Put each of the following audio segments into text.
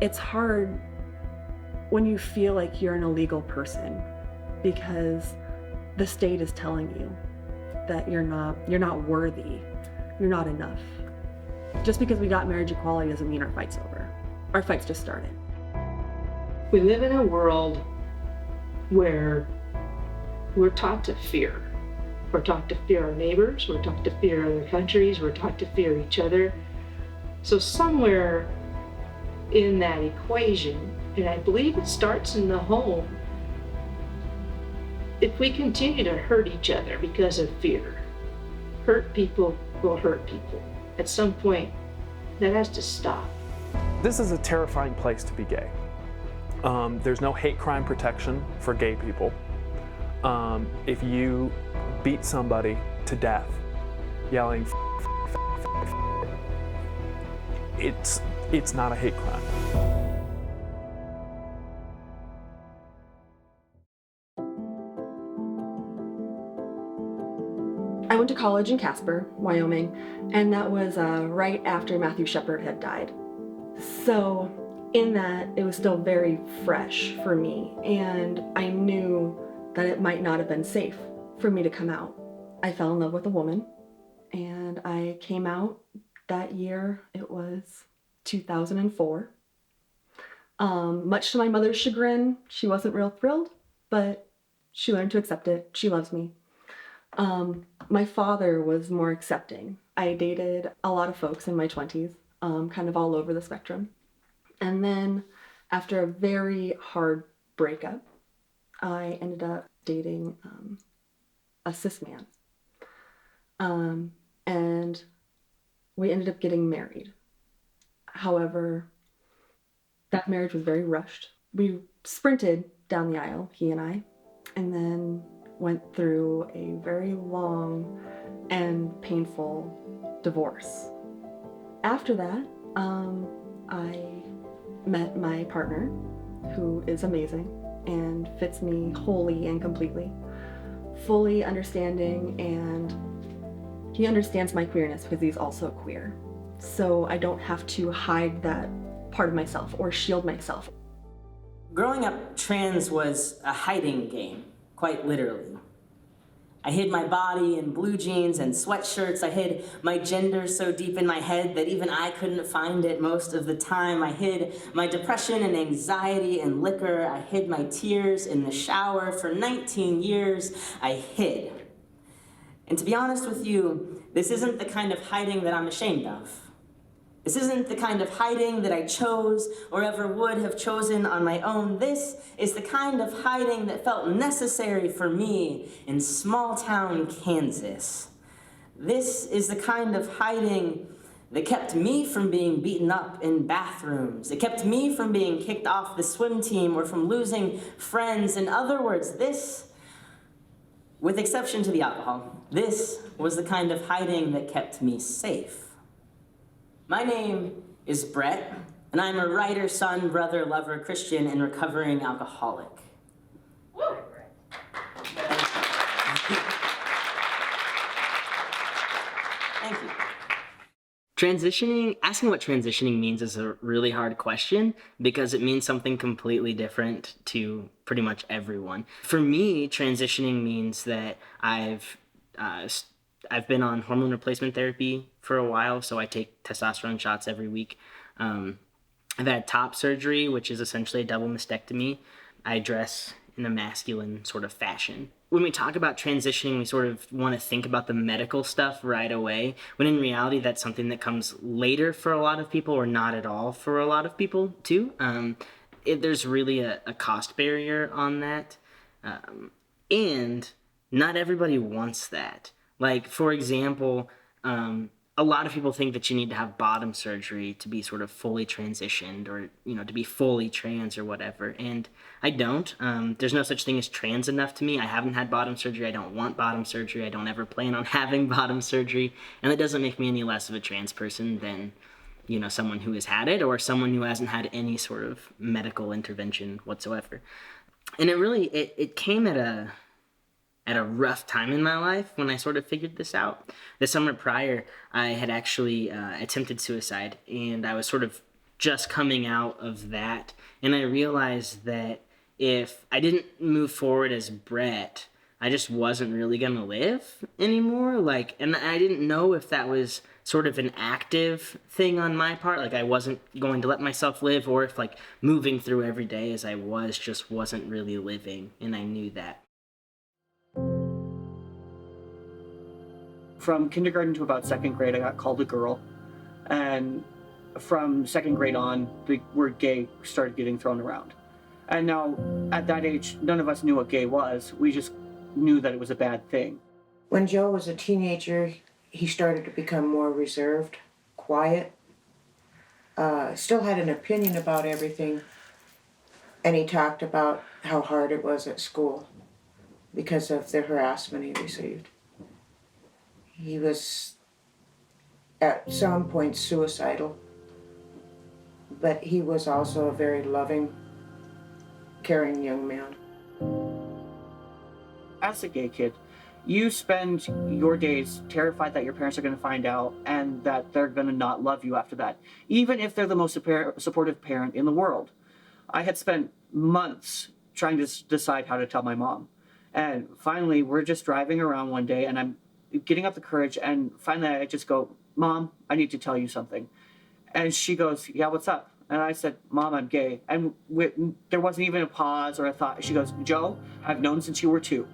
It's hard when you feel like you're an illegal person because the state is telling you that you're not worthy, you're not enough. Just because we got marriage equality doesn't mean our fight's over. Our fight's just started. We live in a world where we're taught to fear. We're taught to fear our neighbors, we're taught to fear other countries, we're taught to fear each other. So somewhere in that equation, and I believe it starts in the home, if we continue to hurt each other because of fear, hurt people will hurt people. At some point, that has to stop. This is a terrifying place to be gay. There's no hate crime protection for gay people. If you beat somebody to death, yelling, it's not a hate crime. I went to college in Casper, Wyoming, and that was right after Matthew Shepard had died. So in that, it was still very fresh for me, and I knew that it might not have been safe for me to come out. I fell in love with a woman, and I came out that year. It was 2004. Much to my mother's chagrin, she wasn't real thrilled, but she learned to accept it. She loves me. My father was more accepting. I dated a lot of folks in my 20s, kind of all over the spectrum. And then after a very hard breakup, I ended up dating a cis man. And we ended up getting married. However, that marriage was very rushed. We sprinted down the aisle, he and I, and then went through a very long and painful divorce. After that, I met my partner, who is amazing and fits me wholly and completely, fully understanding, and he understands my queerness because he's also queer. So I don't have to hide that part of myself or shield myself. Growing up trans was a hiding game, quite literally. I hid my body in blue jeans and sweatshirts. I hid my gender so deep in my head that even I couldn't find it most of the time. I hid my depression and anxiety in liquor. I hid my tears in the shower. For 19 years, I hid. And to be honest with you, this isn't the kind of hiding that I'm ashamed of. This isn't the kind of hiding that I chose or ever would have chosen on my own. This is the kind of hiding that felt necessary for me in small-town Kansas. This is the kind of hiding that kept me from being beaten up in bathrooms. It kept me from being kicked off the swim team or from losing friends. In other words, this, with exception to the alcohol, this was the kind of hiding that kept me safe. My name is Brett, and I'm a writer, son, brother, lover, Christian, and recovering alcoholic. Woo! Thank you. Asking what transitioning means is a really hard question because it means something completely different to pretty much everyone. For me, transitioning means that I've been on hormone replacement therapy for a while, so I take testosterone shots every week. I've had top surgery, which is essentially a double mastectomy. I dress in a masculine sort of fashion. When we talk about transitioning, we sort of want to think about the medical stuff right away, when in reality that's something that comes later for a lot of people or not at all for a lot of people too. There's really a cost barrier on that, and not everybody wants that. Like, for example, a lot of people think that you need to have bottom surgery to be sort of fully transitioned or, to be fully trans or whatever. And I don't. There's no such thing as trans enough to me. I haven't had bottom surgery. I don't want bottom surgery. I don't ever plan on having bottom surgery. And that doesn't make me any less of a trans person than, someone who has had it or someone who hasn't had any sort of medical intervention whatsoever. And it came at a rough time in my life when I sort of figured this out. The summer prior, I had actually attempted suicide, and I was sort of just coming out of that. And I realized that if I didn't move forward as Brett, I just wasn't really going to live anymore. Like, and I didn't know if that was sort of an active thing on my part, like I wasn't going to let myself live, or if like moving through every day as I was just wasn't really living, and I knew that. From kindergarten to about second grade, I got called a girl. And from second grade on, the word gay started getting thrown around. And now, at that age, none of us knew what gay was. We just knew that it was a bad thing. When Joe was a teenager, he started to become more reserved, quiet, still had an opinion about everything. And he talked about how hard it was at school because of the harassment he received. He was at some point suicidal, but he was also a very loving, caring young man. As a gay kid, you spend your days terrified that your parents are going to find out and that they're going to not love you after that, even if they're the most supportive parent in the world. I had spent months trying to decide how to tell my mom. And finally, we're just driving around one day, and I'm getting up the courage, and finally I just go, Mom, I need to tell you something. And she goes, yeah, what's up? And I said, Mom, I'm gay. And there wasn't even a pause or a thought. She goes, Joe, I've known since you were 2.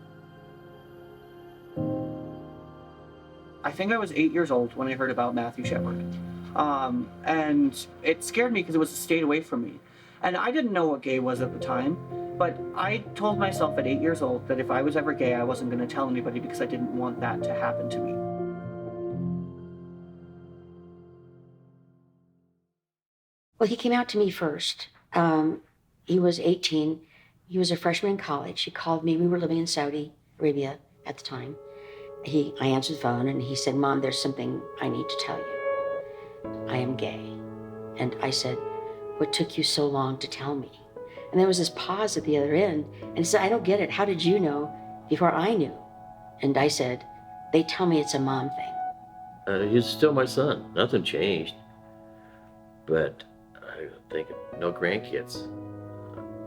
I think I was 8 years old when I heard about Matthew Shepard. And it scared me because it was stayed away from me. And I didn't know what gay was at the time, but I told myself at 8 years old that if I was ever gay, I wasn't going to tell anybody because I didn't want that to happen to me. Well, he came out to me first. He was 18. He was a freshman in college. He called me. We were living in Saudi Arabia at the time. I answered the phone and he said, Mom, there's something I need to tell you. I am gay. And I said, what took you so long to tell me? And there was this pause at the other end. And he said, I don't get it. How did you know before I knew? And I said, they tell me it's a mom thing. He's still my son. Nothing changed. But I think no grandkids.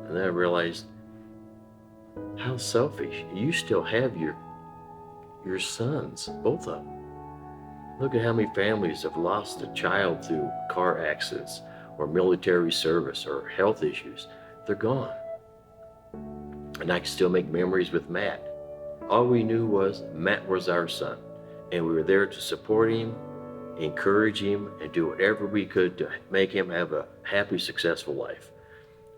And then I realized how selfish. You still have your sons, both of them. Look at how many families have lost a child through car accidents or military service or health issues. They're gone. And I can still make memories with Matt. All we knew was Matt was our son, and we were there to support him, encourage him, and do whatever we could to make him have a happy, successful life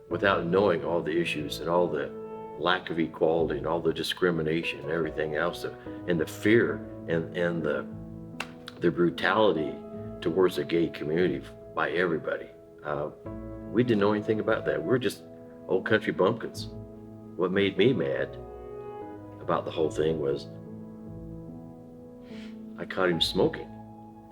without knowing all the issues and all the lack of equality and all the discrimination and everything else, and the fear and the brutality towards the gay community by everybody. We didn't know anything about that. We're just old country bumpkins. What made me mad about the whole thing was I caught him smoking.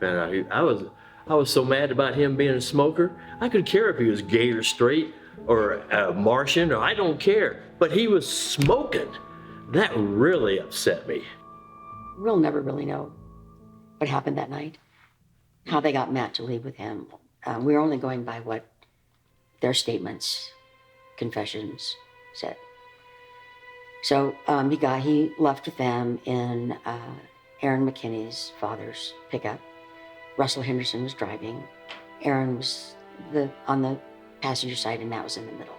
Found out I was so mad about him being a smoker. I could care if he was gay or straight or a Martian, or I don't care. But he was smoking. That really upset me. We'll never really know what happened that night, how they got Matt to leave with him. We were only going by what their statements, confessions said. So he left with them in Aaron McKinney's father's pickup. Russell Henderson was driving. Aaron was on the passenger side and Matt was in the middle.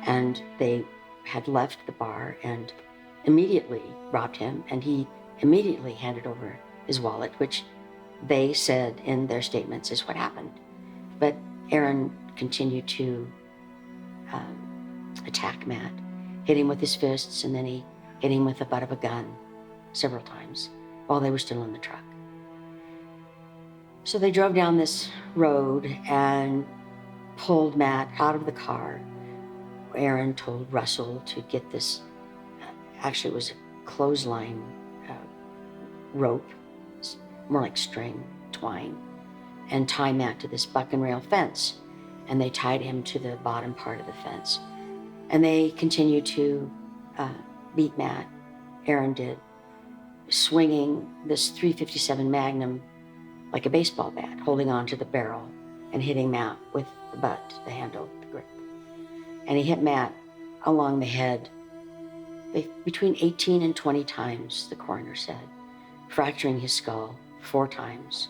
And they had left the bar and immediately robbed him, and he immediately handed over his wallet, which they said in their statements is what happened. But Aaron continued to attack Matt, hit him with his fists, and then he hit him with the butt of a gun several times while they were still in the truck. So they drove down this road and pulled Matt out of the car. Aaron told Russell to get this, actually it was a clothesline rope, more like string, twine, and tie Matt to this buck and rail fence. And they tied him to the bottom part of the fence. And they continued to beat Matt, Aaron did, swinging this .357 Magnum like a baseball bat, holding on to the barrel and hitting Matt with the butt, the handle, the grip. And he hit Matt along the head between 18 and 20 times, the coroner said, fracturing his skull 4 times.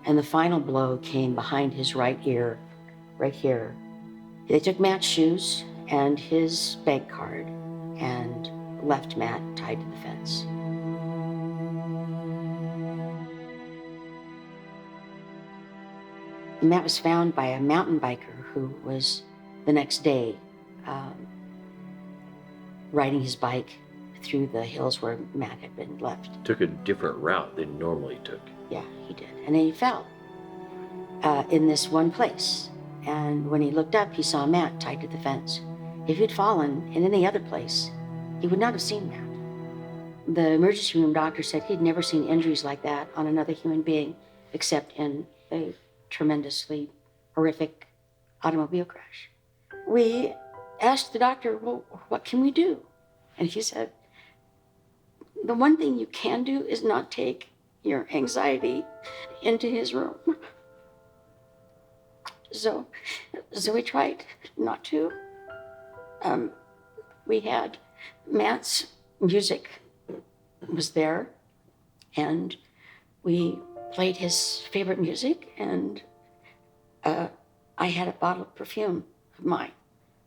And the final blow came behind his right ear, right here. They took Matt's shoes and his bank card and left Matt tied to the fence. Matt was found by a mountain biker who was the next day riding his bike through the hills where Matt had been left. Took a different route than he normally took. Yeah, he did. And then he fell in this one place. And when he looked up, he saw Matt tied to the fence. If he'd fallen in any other place, he would not have seen Matt. The emergency room doctor said he'd never seen injuries like that on another human being, except in a tremendously horrific automobile crash. We asked the doctor, well, what can we do? And he said, the one thing you can do is not take your anxiety into his room. So we tried not to. We had Matt's music was there, and we played his favorite music, and I had a bottle of perfume of mine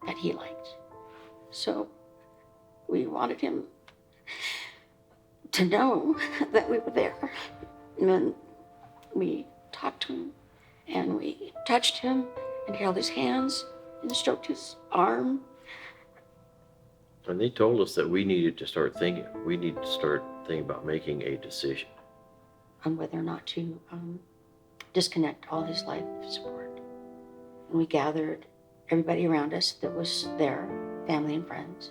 that he liked. So we wanted him to know that we were there. And then we talked to him, and we touched him and held his hands and stroked his arm. And they told us that we needed to start thinking. We need to start thinking about making a decision on whether or not to disconnect all his life support. And we gathered everybody around us that was there, family and friends,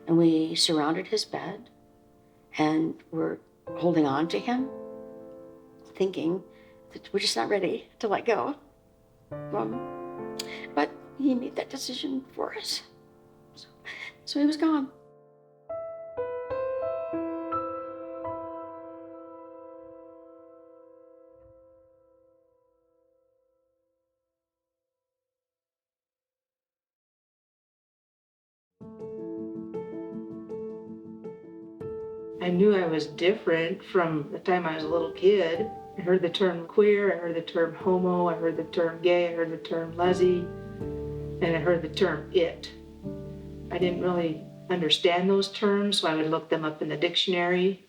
and we surrounded his bed and were holding on to him, thinking that we're just not ready to let go. But he made that decision for us. So he was gone. I knew I was different from the time I was a little kid. I heard the term queer, I heard the term homo, I heard the term gay, I heard the term lesy, and I heard the term it. I didn't really understand those terms, so I would look them up in the dictionary,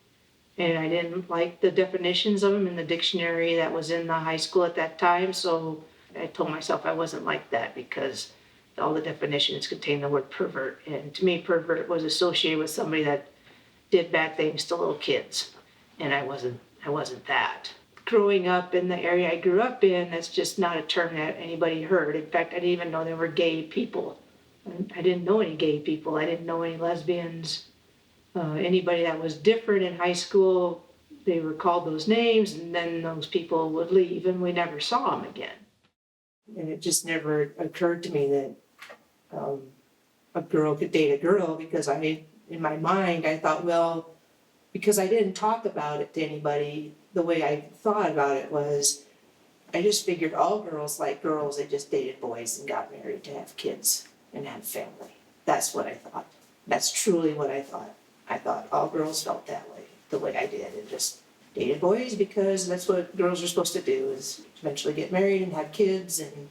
and I didn't like the definitions of them in the dictionary that was in the high school at that time, so I told myself I wasn't like that because all the definitions contained the word pervert, and to me pervert was associated with somebody that did bad things to little kids, and I wasn't that. Growing up in the area I grew up in, that's just not a term that anybody heard. In fact, I didn't even know there were gay people. I didn't know any gay people. I didn't know any lesbians. Anybody that was different in high school, they were called those names, and then those people would leave, and we never saw them again. And it just never occurred to me that a girl could date a girl, because in my mind, I thought, well, because I didn't talk about it to anybody, the way I thought about it was, I just figured all girls like girls, they just dated boys and got married to have kids and have family. That's what I thought. That's truly what I thought. I thought all girls felt that way, the way I did, and just dated boys because that's what girls are supposed to do, is eventually get married and have kids and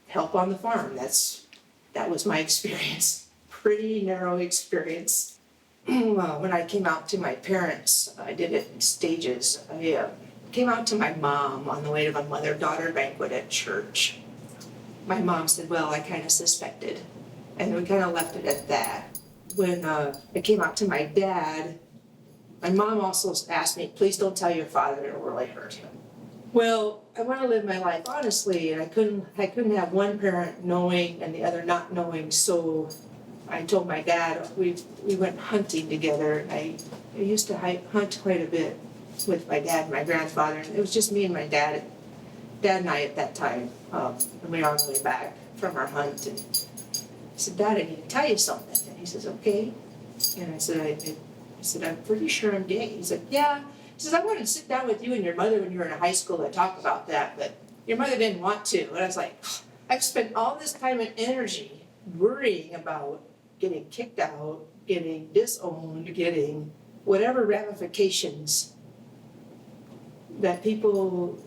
help on the farm. That was my experience. Pretty narrow experience. Well, when I came out to my parents, I did it in stages. I came out to my mom on the way to my mother-daughter banquet at church. My mom said, well, I kind of suspected. And we kind of left it at that. When I came out to my dad, my mom also asked me, please don't tell your father, it'll really hurt him. Well, I want to live my life honestly, and I couldn't have one parent knowing and the other not knowing, so I told my dad, we went hunting together, and I used to hunt quite a bit with my dad and my grandfather, and it was just me and my dad and I at that time, and we were on the way back from our hunt, and I said, Dad, I need to tell you something, and he says, okay, and I said, I'm pretty sure I'm gay. He said, yeah. He says, I wanted to sit down with you and your mother when you were in high school and talk about that, but your mother didn't want to. And I was like, I've spent all this time and energy worrying about getting kicked out, getting disowned, getting whatever ramifications that people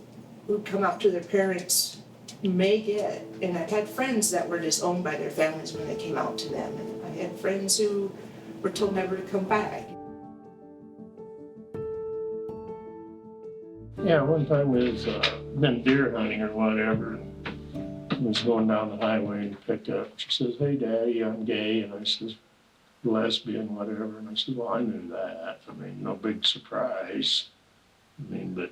who come out to their parents may get. And I've had friends that were disowned by their families when they came out to them. And I had friends who were told never to come back. Yeah, one time we was been deer hunting or whatever, and was going down the highway in the pickup. She says, "Hey, Daddy, I'm gay," and I says, "Lesbian, whatever." And I said, "Well, I knew that. I mean, no big surprise. I mean, but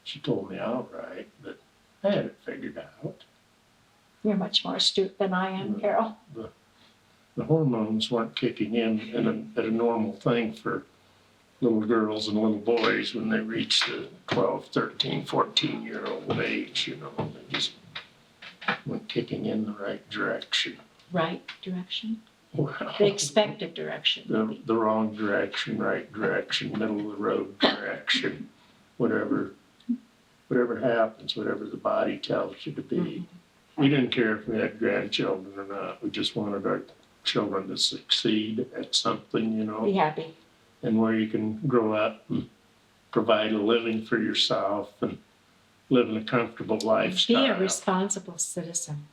she told me outright, but I had it figured out." You're much more astute than I am, Carol. The hormones weren't kicking in at a normal thing for little girls and little boys when they reach the 12, 13, 14-year-old age, you know. They just weren't kicking in the right direction. Right direction? Well, The expected direction. the wrong direction, right direction, middle of the road direction, whatever happens, whatever the body tells you to be. We didn't care if we had grandchildren or not. We just wanted our children to succeed at something, you know. Be happy. And where you can grow up and provide a living for yourself and live in a comfortable lifestyle. Be a responsible citizen.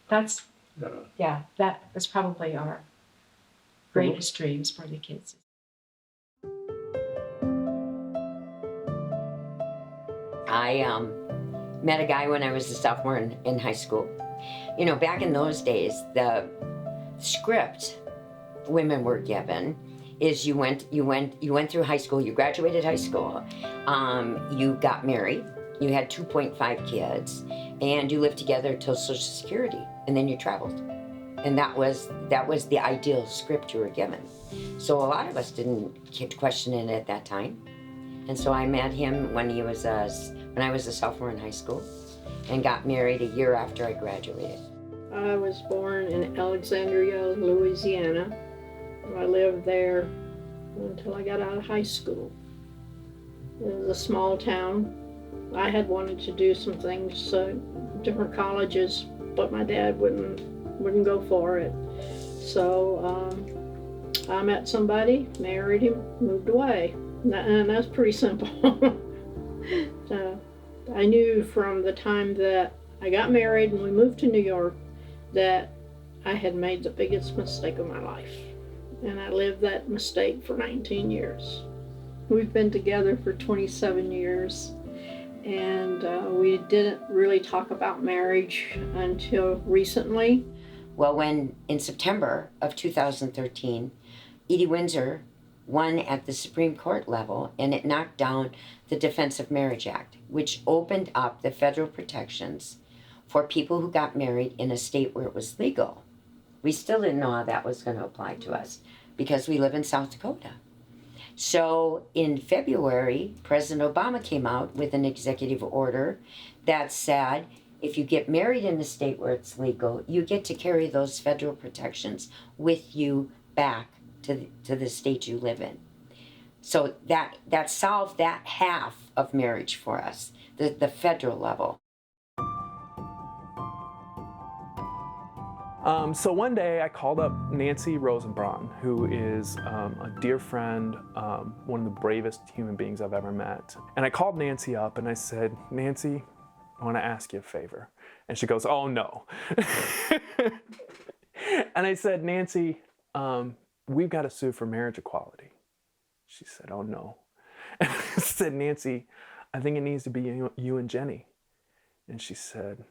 That's, yeah, that was probably our greatest dreams for the kids. I met a guy when I was a sophomore in high school. You know, back in those days, the script women were given is you went through high school, you graduated high school, you got married, you had 2.5 kids, and you lived together till Social Security, and then you traveled. And that was the ideal script you were given. So a lot of us didn't question it at that time. And so I met him when I was a sophomore in high school, and got married a year after I graduated. I was born in Alexandria, Louisiana. I lived there until I got out of high school. It was a small town. I had wanted to do some things, different colleges, but my dad wouldn't go for it. So I met somebody, married him, moved away. And that's pretty simple. I knew from the time that I got married and we moved to New York that I had made the biggest mistake of my life. And I lived that mistake for 19 years. We've been together for 27 years, and we didn't really talk about marriage until recently. Well, when in September of 2013, Edie Windsor won at the Supreme Court level, and it knocked down the Defense of Marriage Act, which opened up the federal protections for people who got married in a state where it was legal. We still didn't know how that was going to apply to us because we live in South Dakota. So in February, President Obama came out with an executive order that said, if you get married in a state where it's legal, you get to carry those federal protections with you back to the state you live in. So that solved that half of marriage for us, the federal level. So one day I called up Nancy Rosenbraun, who is a dear friend, one of the bravest human beings I've ever met. And I called Nancy up and I said, "Nancy, I want to ask you a favor." And she goes, "Oh no." And I said, "Nancy, we've got to sue for marriage equality." She said, "Oh no." And I said, "Nancy, I think it needs to be you and Jenny." And she said,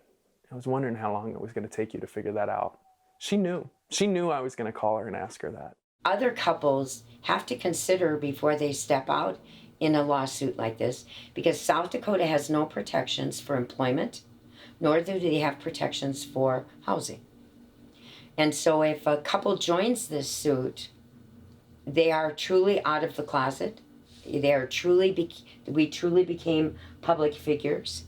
"I was wondering how long it was going to take you to figure that out." She knew I was going to call her and ask her that. Other couples have to consider before they step out in a lawsuit like this, because South Dakota has no protections for employment, nor do they have protections for housing. And so if a couple joins this suit, they are truly out of the closet. We truly became public figures.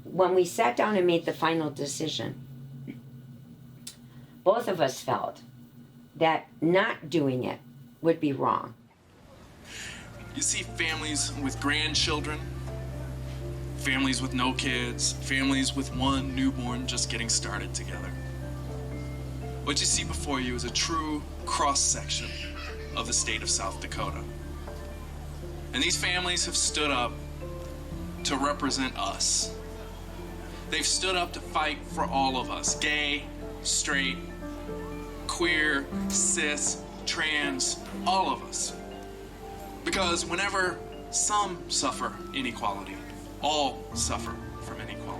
When we sat down and made the final decision, both of us felt that not doing it would be wrong. You see families with grandchildren, families with no kids, families with one newborn just getting started together. What you see before you is a true cross-section of the state of South Dakota. And these families have stood up to represent us. They've stood up to fight for all of us, gay, straight, queer, cis, trans, all of us. Because whenever some suffer inequality, all suffer from inequality.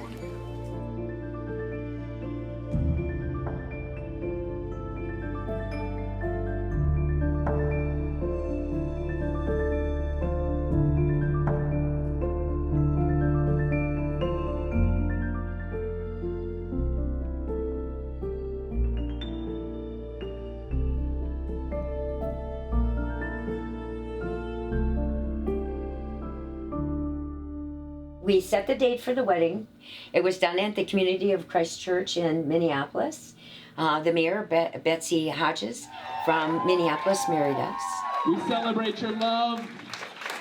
We set the date for the wedding. It was done at the Community of Christ Church in Minneapolis. The mayor, Betsy Hodges from Minneapolis, married us. We celebrate your love.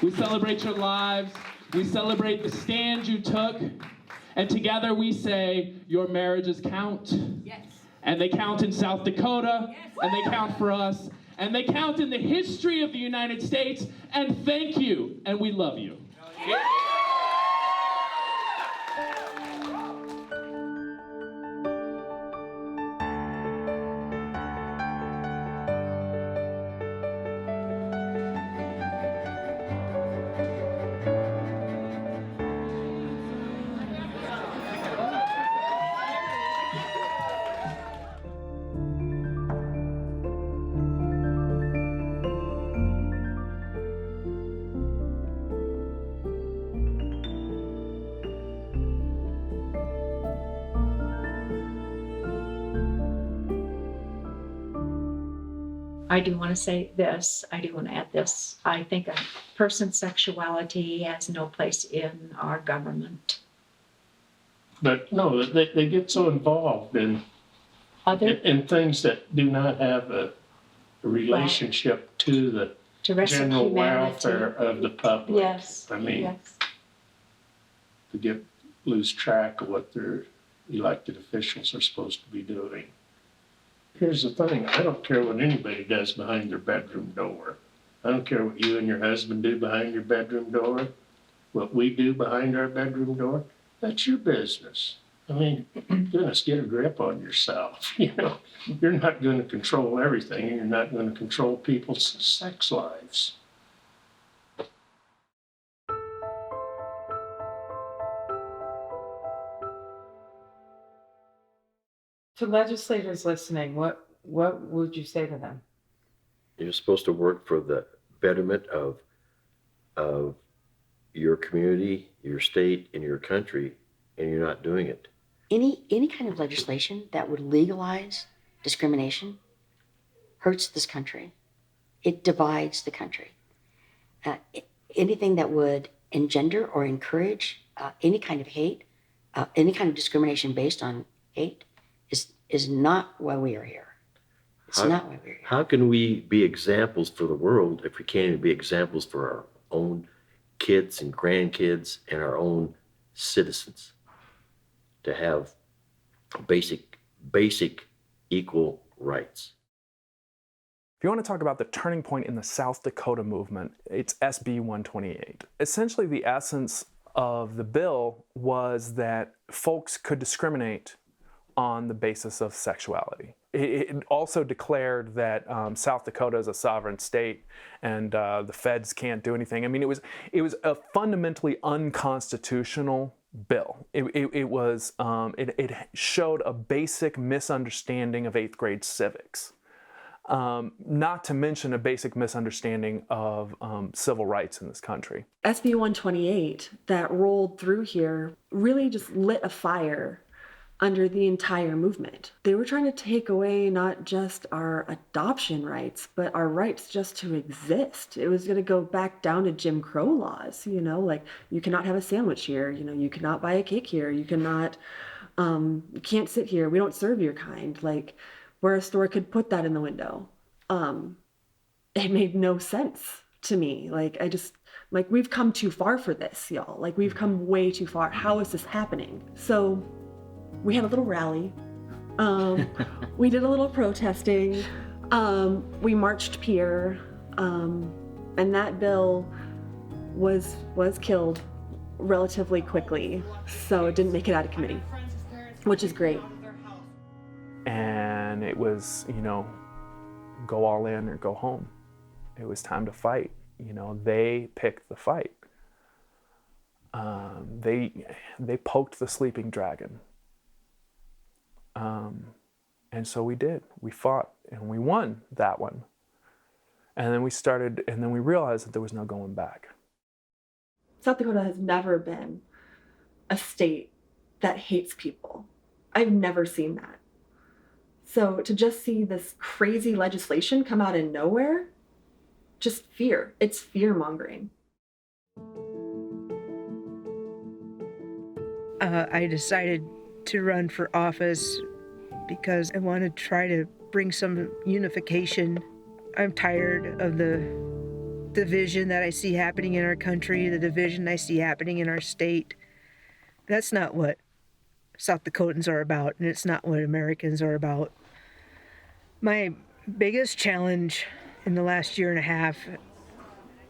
We celebrate your lives. We celebrate the stand you took. And together we say, your marriages count. Yes. And they count in South Dakota. Yes. And they count for us. And they count in the history of the United States. And thank you. And we love you. Yeah. I do want to say this, I do want to add this. I think a person's sexuality has no place in our government. But no, they get so involved in things that do not have a relationship to the general welfare of the public. Yes. I mean, yes. To lose track of what their elected officials are supposed to be doing. Here's the thing, I don't care what anybody does behind their bedroom door. I don't care what you and your husband do behind your bedroom door. What we do behind our bedroom door, that's your business. I mean, goodness, get a grip on yourself. You know, you're not going to control everything, and you're not going to control people's sex lives. To legislators listening, what would you say to them? You're supposed to work for the betterment of your community, your state, and your country, and you're not doing it. Any kind of legislation that would legalize discrimination hurts this country. It divides the country. Anything that would engender or encourage any kind of hate, any kind of discrimination based on hate, is not why we are here. It's not why we're here. How can we be examples for the world if we can't even be examples for our own kids and grandkids and our own citizens to have basic equal rights? If you want to talk about the turning point in the South Dakota movement, it's SB 128. Essentially, the essence of the bill was that folks could discriminate on the basis of sexuality. It also declared that South Dakota is a sovereign state and the feds can't do anything. I mean, it was a fundamentally unconstitutional bill. It showed a basic misunderstanding of 8th grade civics, not to mention a basic misunderstanding of civil rights in this country. SB 128 that rolled through here really just lit a fire under the entire movement. They were trying to take away not just our adoption rights, but our rights just to exist. It was going to go back down to Jim Crow laws, like you cannot have a sandwich here, you cannot buy a cake here, you cannot, you can't sit here, we don't serve your kind, like where a store could put that in the window. It made no sense to me. Like Like, we've come too far for this, y'all. Like, we've come way too far. How is this happening? So we had a little rally. We did a little protesting. We marched Pier, and that bill was killed relatively quickly. So it didn't make it out of committee, which is great. And it was, go all in or go home. It was time to fight. They picked the fight. They poked the sleeping dragon. And so we did. We fought and we won that one. And then we realized that there was no going back. South Dakota has never been a state that hates people. I've never seen that. So to just see this crazy legislation come out of nowhere, just fear. It's fear-mongering. I decided to run for office because I want to try to bring some unification. I'm tired of the division that I see happening in our country, the division I see happening in our state. That's not what South Dakotans are about, and it's not what Americans are about. My biggest challenge in the last year and a half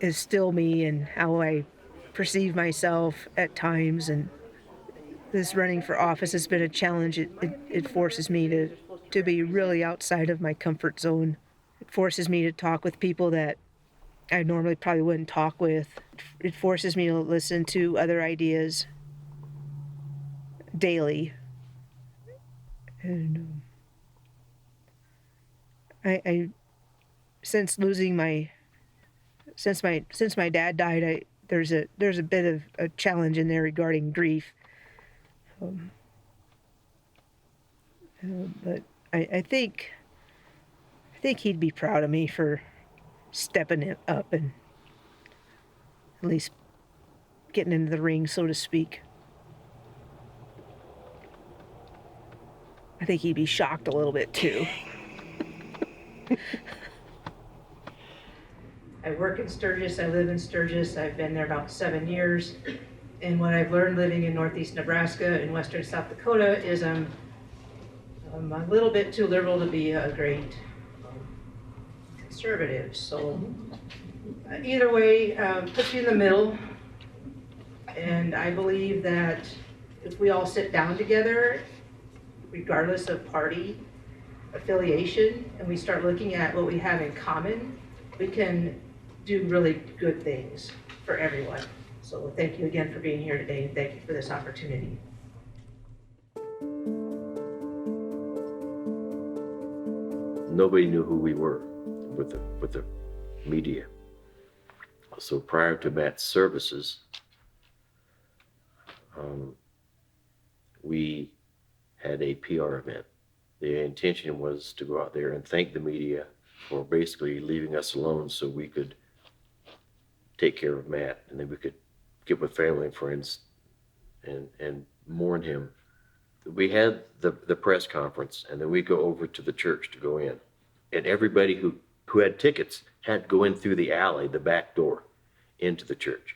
is still me and how I perceive myself at times, and this running for office has been a challenge. It forces me to be really outside of my comfort zone. It forces me to talk with people that I normally probably wouldn't talk with. It forces me to listen to other ideas daily. And I since my dad died, there's a bit of a challenge in there regarding grief. But I think he'd be proud of me for stepping it up and at least getting into the ring, so to speak. I think he'd be shocked a little bit too. I work in Sturgis, I live in Sturgis, I've been there about 7 years. And what I've learned living in northeast Nebraska and western South Dakota is I'm a little bit too liberal to be a great conservative. So either way, puts you in the middle. And I believe that if we all sit down together, regardless of party affiliation, and we start looking at what we have in common, we can do really good things for everyone. So thank you again for being here today, and thank you for this opportunity. Nobody knew who we were with the media. So prior to Matt's services, we had a PR event. The intention was to go out there and thank the media for basically leaving us alone so we could take care of Matt, and then we could get with family and friends and mourn him. We had the press conference, and then we go over to the church to go in. And everybody who had tickets had to go in through the alley, the back door, into the church.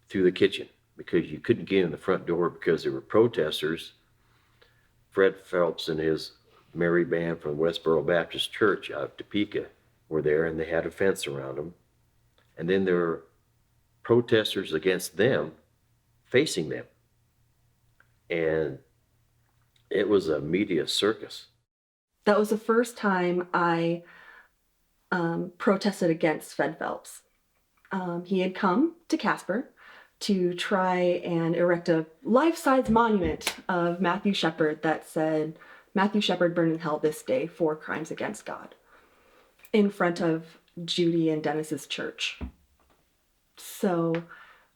Through the kitchen, because you couldn't get in the front door because there were protesters. Fred Phelps and his merry band from Westboro Baptist Church out of Topeka were there, and they had a fence around them. And then there were protesters against them facing them. And it was a media circus. That was the first time I protested against Fred Phelps. He had come to Casper to try and erect a life-size monument of Matthew Shepard that said, "Matthew Shepard burned in hell this day for crimes against God," in front of Judy and Dennis's church. So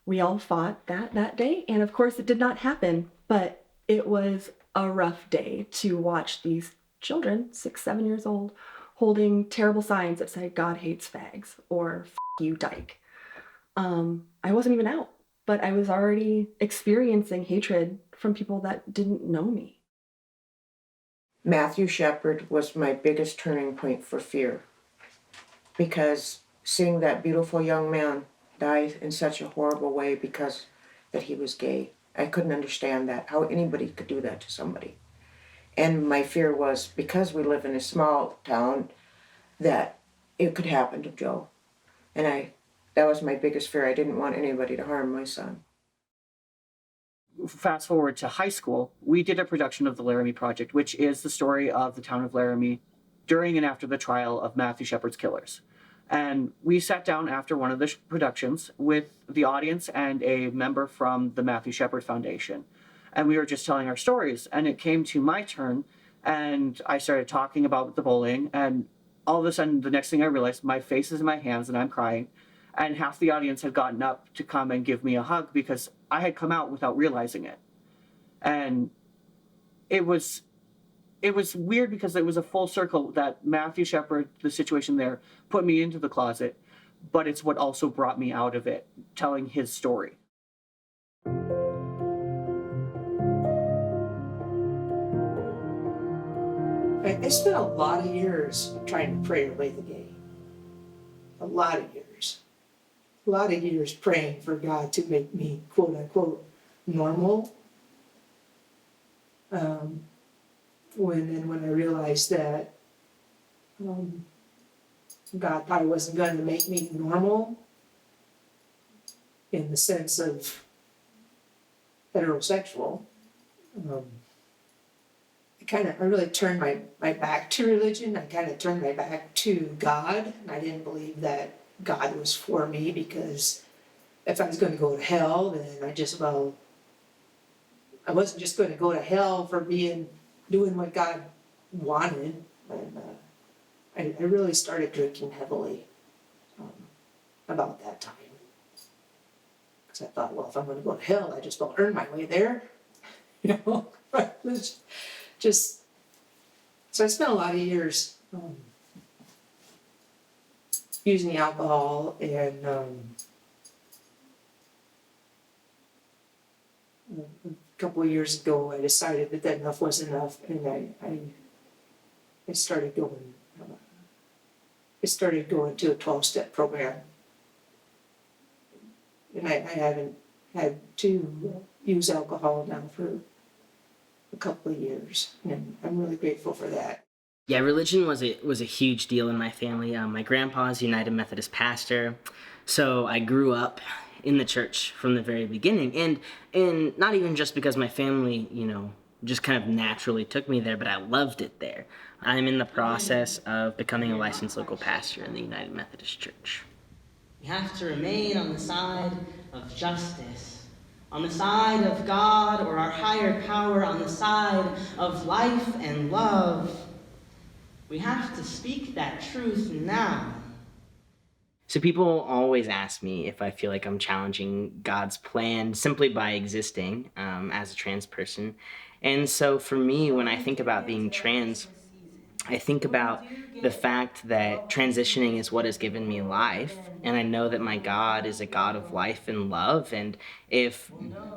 we all fought that day, and of course it did not happen, but it was a rough day to watch these children, 6, 7 years old, holding terrible signs that said "God hates fags" or "F you, dyke." I wasn't even out, but I was already experiencing hatred from people that didn't know me. Matthew Shepard was my biggest turning point for fear, because seeing that beautiful young man die in such a horrible way because that he was gay. I couldn't understand that, how anybody could do that to somebody. And my fear was, because we live in a small town, that it could happen to Joe. And that was my biggest fear. I didn't want anybody to harm my son. Fast forward to high school, we did a production of the Laramie Project, which is the story of the town of Laramie during and after the trial of Matthew Shepard's killers. And we sat down after one of the productions with the audience and a member from the Matthew Shepard Foundation. And we were just telling our stories. And it came to my turn, and I started talking about the bullying. And all of a sudden, the next thing I realized, my face is in my hands and I'm crying. And half the audience had gotten up to come and give me a hug because I had come out without realizing it. And it was weird because it was a full circle that Matthew Shepard, the situation there, put me into the closet, but it's what also brought me out of it, telling his story. I spent a lot of years trying to pray away the gay. A lot of years. A lot of years praying for God to make me, quote unquote, normal. When I realized that God probably wasn't going to make me normal in the sense of heterosexual, I really turned my back to religion. I kind of turned my back to God, and I didn't believe that God was for me, because if I was going to go to hell, then I wasn't just going to go to hell for doing what God wanted. And I really started drinking heavily about that time. Because I thought, well, if I'm going to go to hell, I just don't earn my way there. You know? So I spent a lot of years using alcohol, and a couple of years ago I decided that enough was enough, and I started going to a 12-step program. And I haven't had to use alcohol now for a couple of years, and I'm really grateful for that. Yeah, religion was a huge deal in my family. My grandpa's a United Methodist pastor, so I grew up in the church from the very beginning, and not even just because my family, just kind of naturally took me there, but I loved it there. I'm in the process of becoming a licensed local pastor in the United Methodist Church. We have to remain on the side of justice, on the side of God or our higher power, on the side of life and love. We have to speak that truth now. So people always ask me if I feel like I'm challenging God's plan simply by existing as a trans person. And so for me, when I think about being trans, I think about the fact that transitioning is what has given me life, and I know that my God is a God of life and love, and if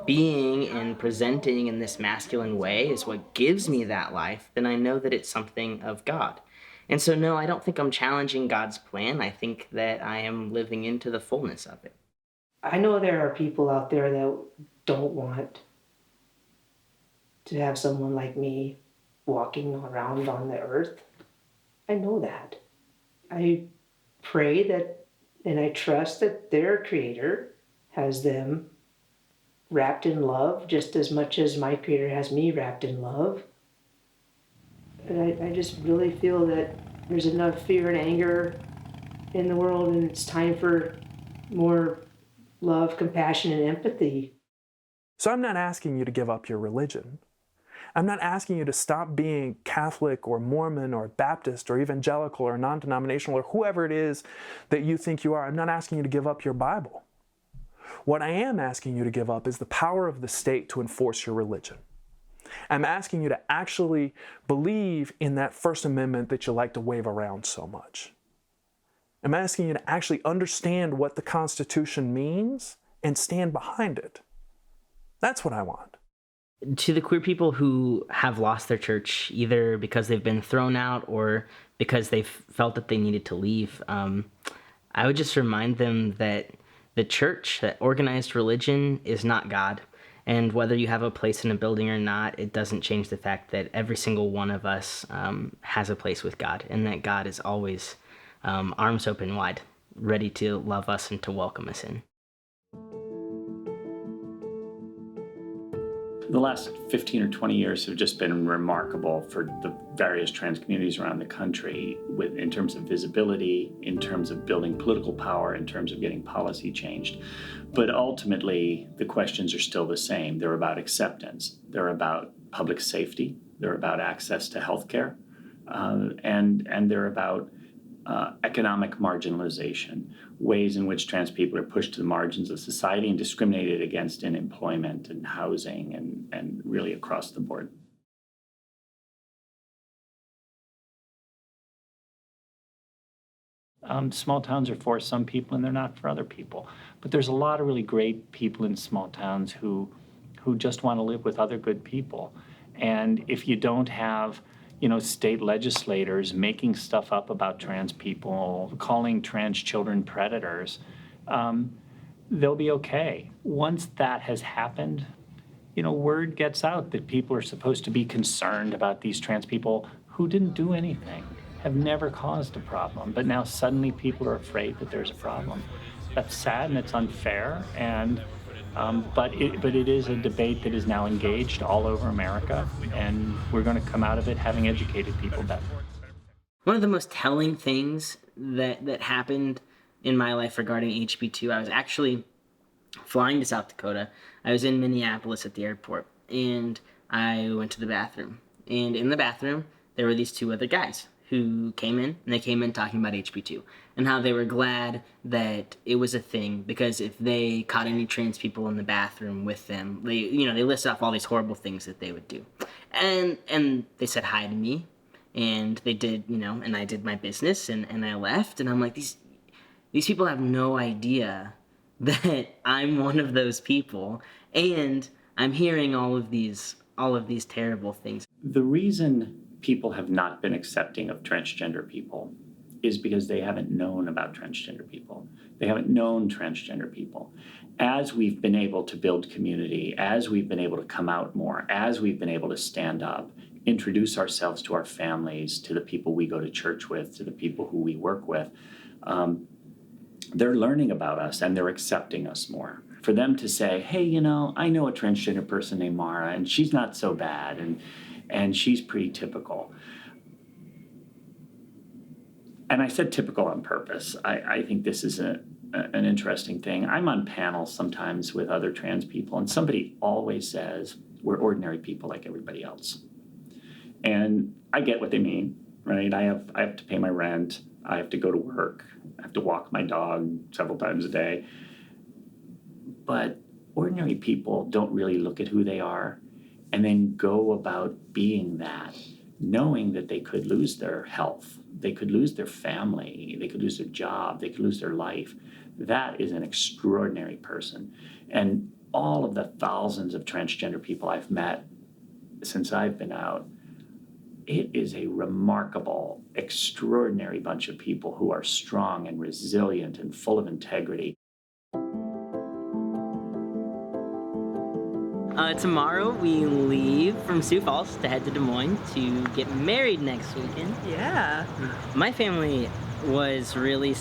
being and presenting in this masculine way is what gives me that life, then I know that it's something of God. And so no, I don't think I'm challenging God's plan. I think that I am living into the fullness of it. I know there are people out there that don't want to have someone like me walking around on the earth. I know that. I pray that, and I trust that their Creator has them wrapped in love just as much as my Creator has me wrapped in love. And I just really feel that there's enough fear and anger in the world, and it's time for more love, compassion, and empathy. So I'm not asking you to give up your religion. I'm not asking you to stop being Catholic or Mormon or Baptist or evangelical or non-denominational or whoever it is that you think you are. I'm not asking you to give up your Bible. What I am asking you to give up is the power of the state to enforce your religion. I'm asking you to actually believe in that First Amendment that you like to wave around so much. I'm asking you to actually understand what the Constitution means and stand behind it. That's what I want. To the queer people who have lost their church, either because they've been thrown out or because they've felt that they needed to leave, I would just remind them that the church, that organized religion, is not God. And whether you have a place in a building or not, it doesn't change the fact that every single one of us has a place with God, and that God is always arms open wide, ready to love us and to welcome us in. The last 15 or 20 years have just been remarkable for the various trans communities around the country in terms of visibility, in terms of building political power, in terms of getting policy changed. But ultimately, the questions are still the same. They're about acceptance. They're about public safety. They're about access to healthcare. And they're about economic marginalization, ways in which trans people are pushed to the margins of society and discriminated against in employment and housing and really across the board. Small towns are for some people and they're not for other people. But there's a lot of really great people in small towns who just want to live with other good people. And if you don't have state legislators making stuff up about trans people, calling trans children predators, they'll be okay. Once that has happened, word gets out that people are supposed to be concerned about these trans people who didn't do anything, have never caused a problem, but now suddenly people are afraid that there's a problem. That's sad and it's unfair, but it is a debate that is now engaged all over America, and we're going to come out of it having educated people better. One of the most telling things that happened in my life regarding HB2, I was actually flying to South Dakota. I was in Minneapolis at the airport, and I went to the bathroom. And in the bathroom, there were these two other guys who came in, and they came in talking about HB2 and how they were glad that it was a thing, because if they caught any trans people in the bathroom with them, they listed off all these horrible things that they would do. And they said hi to me, and they did, and I did my business, and I left, and I'm like, these people have no idea that I'm one of those people, and I'm hearing all of these terrible things. The reason people have not been accepting of transgender people is because they haven't known about transgender people. They haven't known transgender people. As we've been able to build community, as we've been able to come out more, as we've been able to stand up, introduce ourselves to our families, to the people we go to church with, to the people who we work with, they're learning about us and they're accepting us more. For them to say, hey, I know a transgender person named Mara, and she's not so bad, and she's pretty typical. And I said typical on purpose. I think this is an interesting thing. I'm on panels sometimes with other trans people, and somebody always says, we're ordinary people like everybody else. And I get what they mean, right? I have to pay my rent. I have to go to work. I have to walk my dog several times a day. But ordinary people don't really look at who they are and then go about being that, knowing that they could lose their health, they could lose their family, they could lose their job, they could lose their life. That is an extraordinary person. And all of the thousands of transgender people I've met since I've been out, it is a remarkable, extraordinary bunch of people who are strong and resilient and full of integrity. Tomorrow we leave from Sioux Falls to head to Des Moines to get married next weekend. Yeah. My family was really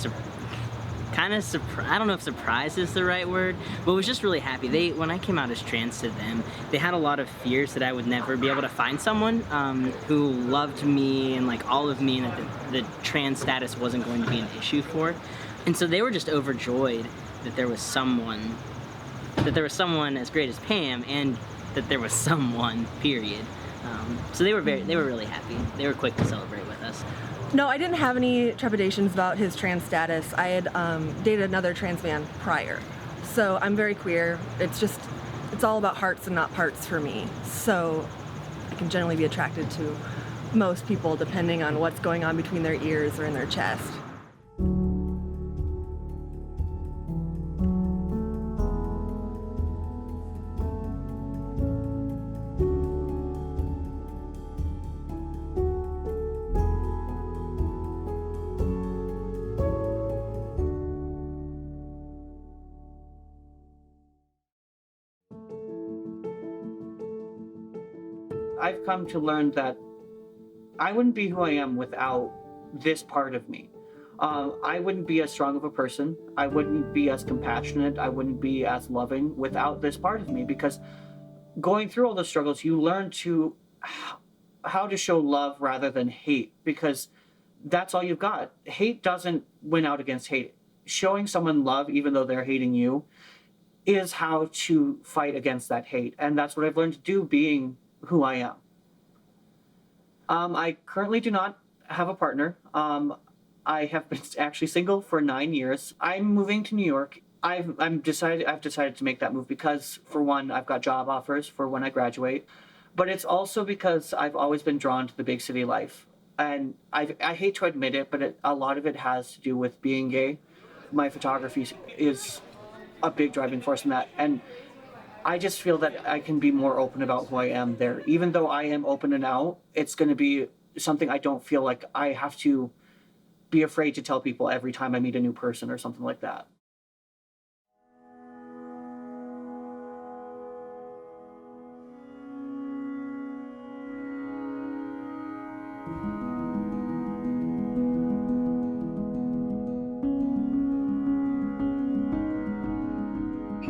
kind of surprised. I don't know if surprised is the right word, but was just really happy. When I came out as trans to them, they had a lot of fears that I would never be able to find someone who loved me and like all of me, and that the trans status wasn't going to be an issue for. And so they were just overjoyed that there was someone as great as Pam, and that there was someone, period. So they were really happy. They were quick to celebrate with us. No, I didn't have any trepidations about his trans status. I had dated another trans man prior. So I'm very queer. It's all about hearts and not parts for me. So I can generally be attracted to most people depending on what's going on between their ears or in their chest. I've come to learn that I wouldn't be who I am without this part of me. I wouldn't be as strong of a person. I wouldn't be as compassionate. I wouldn't be as loving without this part of me, because going through all those struggles, you learn to how to show love rather than hate, because that's all you've got. Hate doesn't win out against hate. Showing someone love, even though they're hating you, is how to fight against that hate. And that's what I've learned to do being who I am. I currently do not have a partner. I have been actually single for 9 years. I'm moving to New York. I've decided to make that move because, for one, I've got job offers for when I graduate, but it's also because I've always been drawn to the big city life. And I hate to admit it, but a lot of it has to do with being gay. My photography is a big driving force in that. And I just feel that I can be more open about who I am there. Even though I am open and out, it's going to be something I don't feel like I have to be afraid to tell people every time I meet a new person or something like that.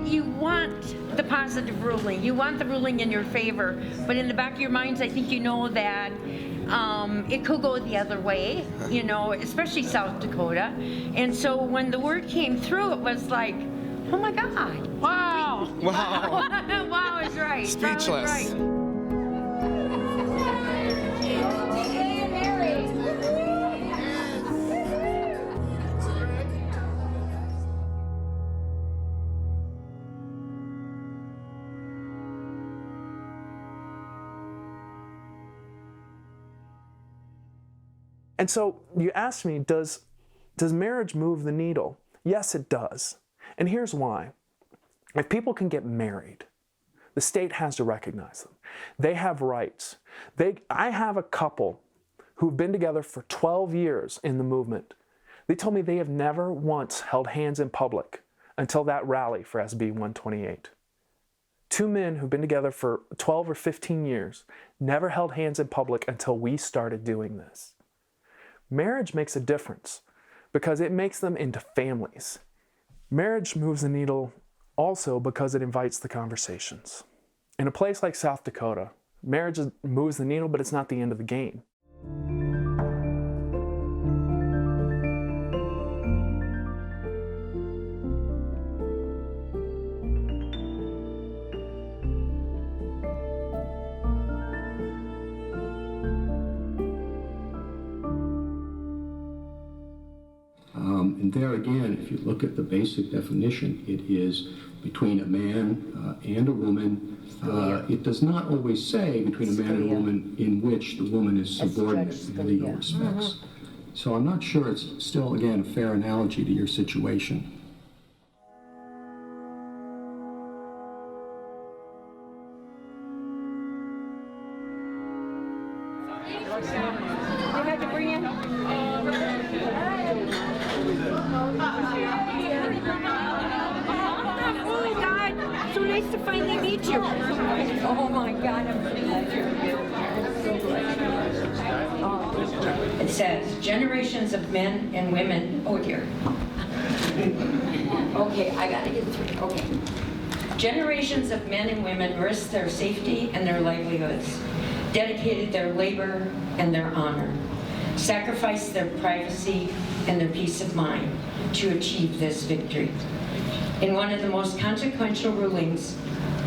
You want the positive ruling. You want the ruling in your favor. But in the back of your minds, I think you know that it could go the other way, you know, especially South Dakota. And so when the word came through, it was like, oh my God. Wow. Wow. Wow is right. Speechless. Wow is right. And so you asked me, does marriage move the needle? Yes, it does. And here's why. If people can get married, the state has to recognize them. They have rights. I have a couple who've been together for 12 years in the movement. They told me they have never once held hands in public until that rally for SB 128. Two men who've been together for 12 or 15 years never held hands in public until we started doing this. Marriage makes a difference because it makes them into families. Marriage moves the needle also because it invites the conversations. In a place like South Dakota, marriage moves the needle, but it's not the end of the game. And there again, if you look at the basic definition, it is between a man and a woman. It does not always say between a man and a woman in which the woman is subordinate in legal respects. So I'm not sure it's still, again, a fair analogy to your situation. Oh God, so nice to finally meet you. Oh my God, I'm so glad you're here. It says, generations of men and women, oh dear. Okay, I gotta get through, okay. Generations of men and women risked their safety and their livelihoods, dedicated their labor and their honor, sacrificed their privacy and their peace of mind to achieve this victory. In one of the most consequential rulings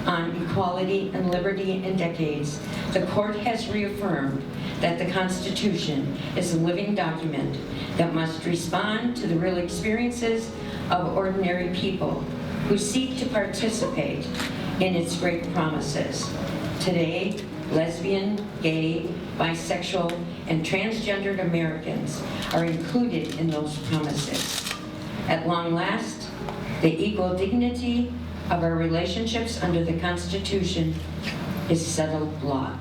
on equality and liberty in decades, the court has reaffirmed that the Constitution is a living document that must respond to the real experiences of ordinary people who seek to participate in its great promises. Today, lesbian, gay, bisexual, and transgendered Americans are included in those promises. At long last, the equal dignity of our relationships under the Constitution is settled law.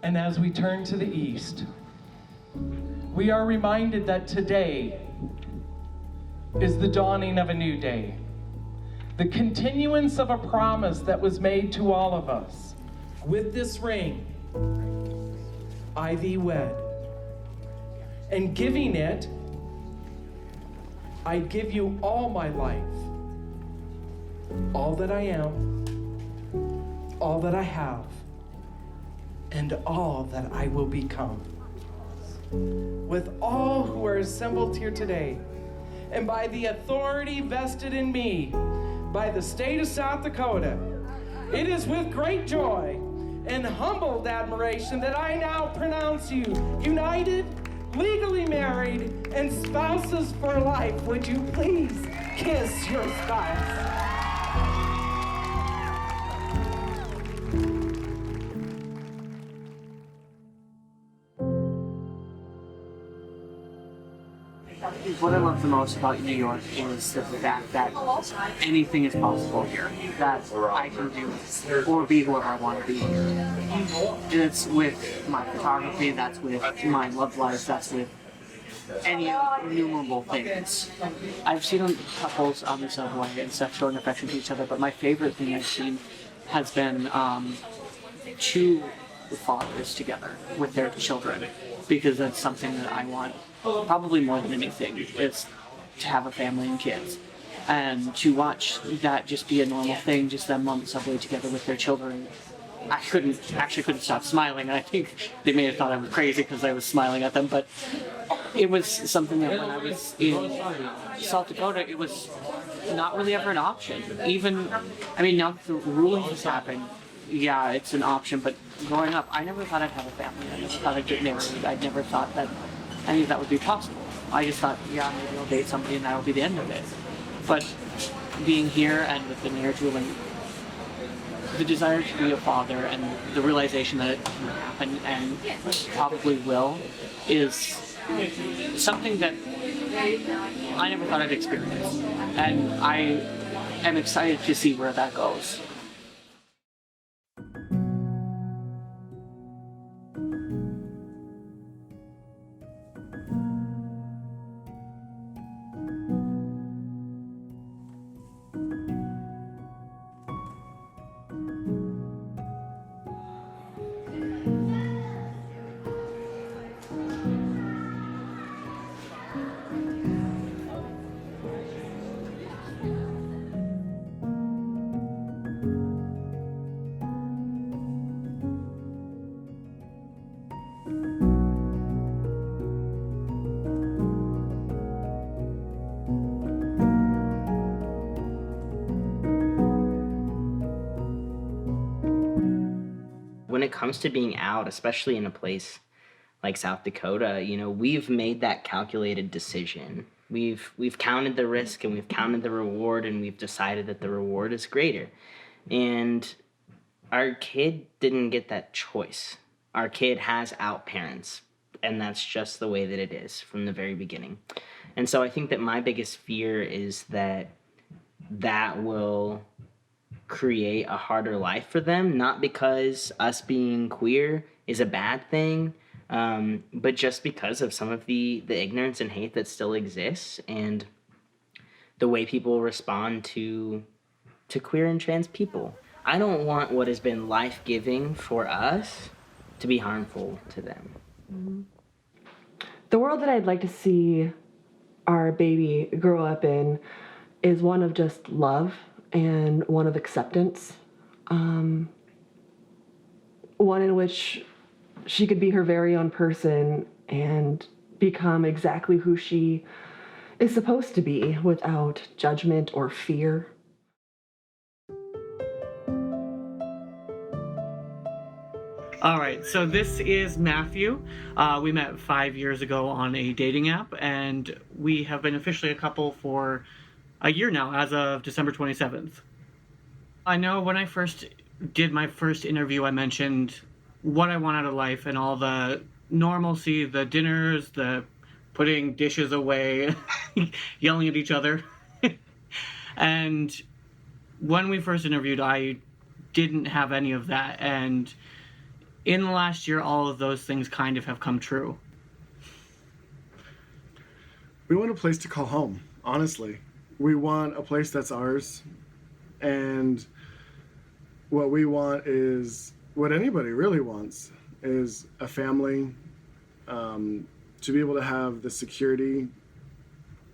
And as we turn to the east, we are reminded that today is the dawning of a new day, the continuance of a promise that was made to all of us. With this ring, I thee wed, and giving it, I give you all my life, all that I am, all that I have, and all that I will become. With all who are assembled here today, and by the authority vested in me by the state of South Dakota, it is with great joy and humbled admiration that I now pronounce you united, legally married, and spouses for life. Would you please kiss your spouse? What I love the most about New York is the fact that anything is possible here. That I can do or be whoever I want to be here. And it's with my photography, that's with my love life, that's with any innumerable things. I've seen couples on the subway and stuff showing affection to each other, but my favorite thing I've seen has been two fathers together with their children, because that's something that I want probably more than anything, is to have a family and kids. And to watch that just be a normal thing, just them on the subway together with their children, I couldn't stop smiling. I think they may have thought I was crazy because I was smiling at them, but it was something that when I was in South Dakota, it was not really ever an option. Even, I mean, now that the ruling has happened, yeah, it's an option, but growing up, I never thought I'd have a family. I never thought I'd get married. I never thought that any of that would be possible. I just thought, yeah, maybe I'll date somebody and that'll be the end of it. But being here and with the marriage ruling, the desire to be a father and the realization that it can happen and probably will is something that I never thought I'd experience. And I am excited to see where that goes. When it comes to being out, especially in a place like South Dakota, you know, we've made that calculated decision. We've counted the risk and we've counted the reward, and we've decided that the reward is greater. And our kid didn't get that choice. Our kid has out parents, and that's just the way that it is from the very beginning. And so I think that my biggest fear is that that will create a harder life for them, not because us being queer is a bad thing, but just because of some of the ignorance and hate that still exists and the way people respond to queer and trans people. I don't want what has been life-giving for us to be harmful to them. Mm-hmm. The world that I'd like to see our baby grow up in is one of just love and one of acceptance, one in which she could be her very own person and become exactly who she is supposed to be without judgment or fear. All right, so this is Matthew. We met 5 years ago on a dating app, and we have been officially a couple for a year now, as of December 27th. I know when I first did my first interview, I mentioned what I want out of life and all the normalcy, the dinners, the putting dishes away, yelling at each other. And when we first interviewed, I didn't have any of that. And in the last year, all of those things kind of have come true. We want a place to call home, honestly. We want a place that's ours. And what we want is what anybody really wants, is a family, to be able to have the security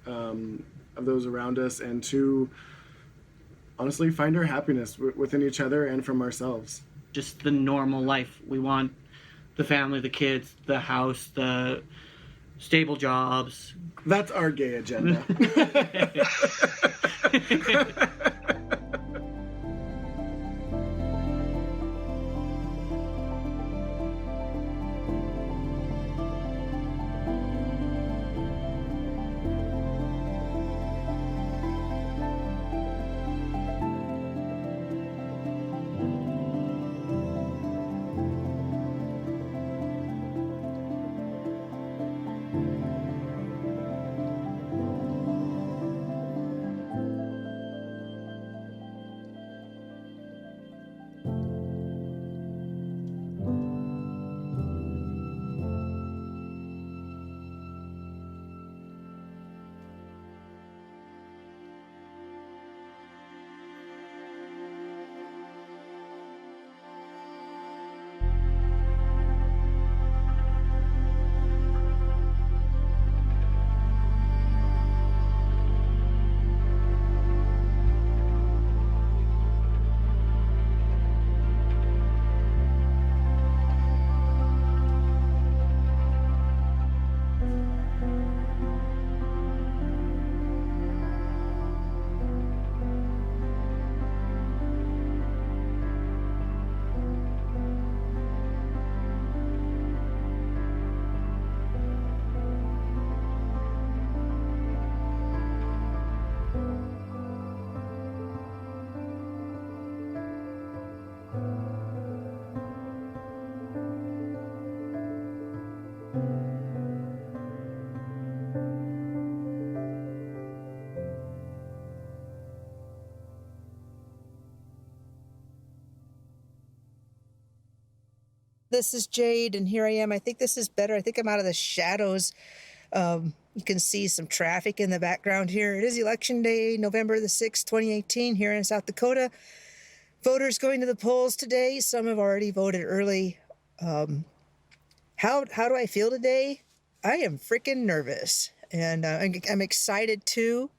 of those around us, and to honestly find our happiness within each other and from ourselves. Just the normal life. We want the family, the kids, the house, the stable jobs. That's our gay agenda. This is Jade, and here I am. I think this is better. I think I'm out of the shadows. You can see some traffic in the background here. It is Election Day, November the 6th, 2018, here in South Dakota. Voters going to the polls today. Some have already voted early. How do I feel today? I am freaking nervous, and I'm excited too.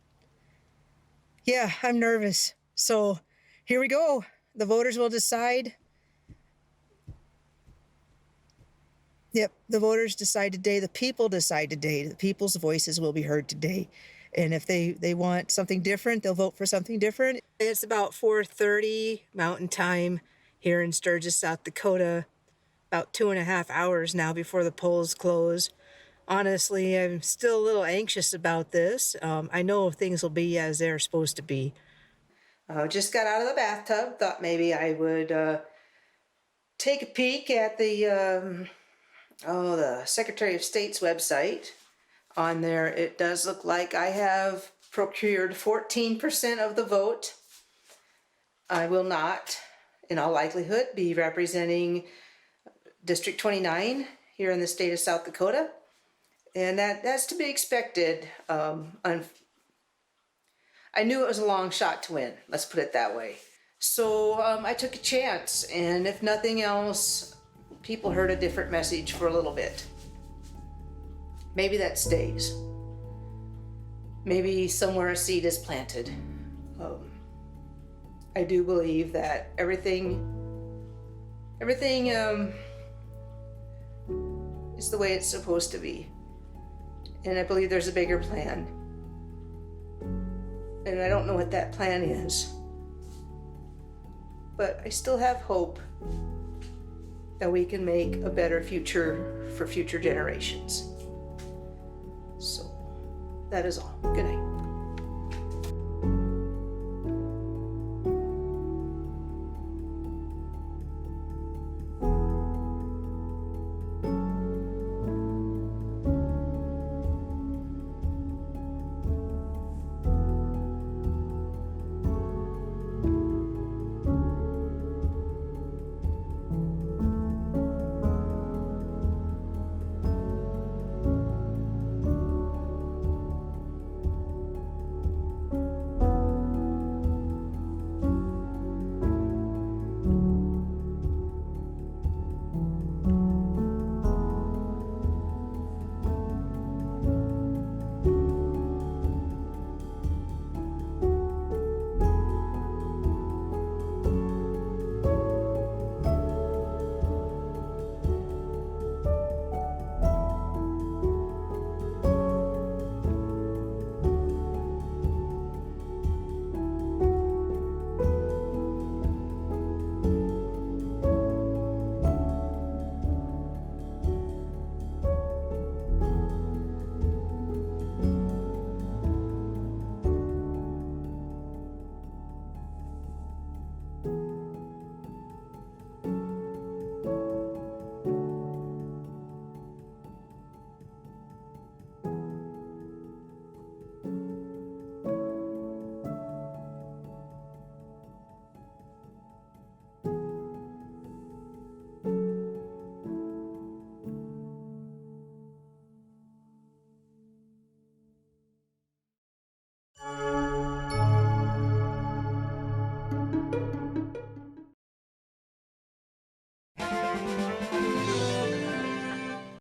Yeah, I'm nervous. So here we go. The voters will decide. Yep, the voters decide today. The people decide today. The people's voices will be heard today. And if they want something different, they'll vote for something different. It's about 4:30 Mountain Time here in Sturgis, South Dakota. About 2.5 hours now before the polls close. Honestly, I'm still a little anxious about this. I know things will be as they're supposed to be. Just got out of the bathtub. Thought maybe I would take a peek at the Secretary of State's website. On there, it does look like I have procured 14% of the vote. I will not, in all likelihood, be representing District 29 here in the state of South Dakota. And that's to be expected. I knew it was a long shot to win, let's put it that way. So I took a chance, and if nothing else, people heard a different message for a little bit. Maybe that stays. Maybe somewhere a seed is planted. I do believe that everything is the way it's supposed to be. And I believe there's a bigger plan. And I don't know what that plan is. But I still have hope that we can make a better future for future generations. So, that is all. Good night.